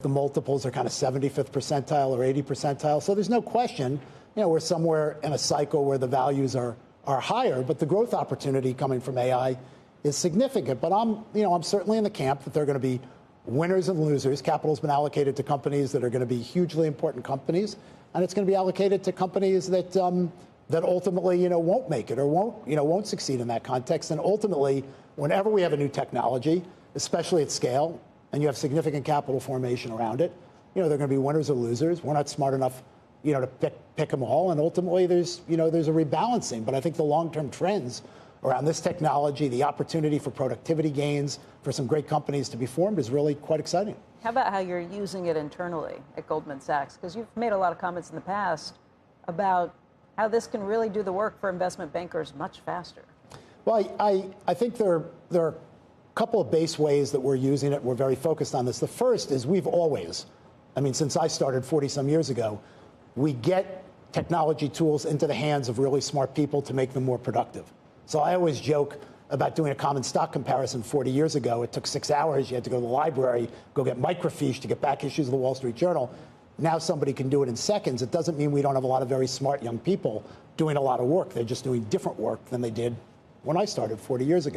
The multiples are kind of 75th percentile or 80 percentile. So there's no question, we're somewhere in a cycle where the values are higher, but the growth opportunity coming from AI is significant. But I'm certainly in the camp that there are going to be winners and losers. Capital's been allocated to companies that are going to be hugely important companies, and it's going to be allocated to companies that ultimately, won't make it or won't succeed in that context. And ultimately, whenever we have a new technology, especially at scale, and you have significant capital formation around it, there are going to be winners or losers. We're not smart enough, to pick them all. And ultimately, there's a rebalancing. But I think the long-term trends around this technology, the opportunity for productivity gains, for some great companies to be formed is really quite exciting. How about how you're using it internally at Goldman Sachs? Because you've made a lot of comments in the past about how this can really do the work for investment bankers much faster. Well, I think there are couple of base ways that we're using it. We're very focused on this. The first is we've always, since I started 40-some years ago, we get technology tools into the hands of really smart people to make them more productive. So I always joke about doing a common stock comparison 40 years ago. It took 6 hours. You had to go to the library, go get microfiche to get back issues of the Wall Street Journal. Now somebody can do it in seconds. It doesn't mean we don't have a lot of very smart young people doing a lot of work. They're just doing different work than they did when I started 40 years ago.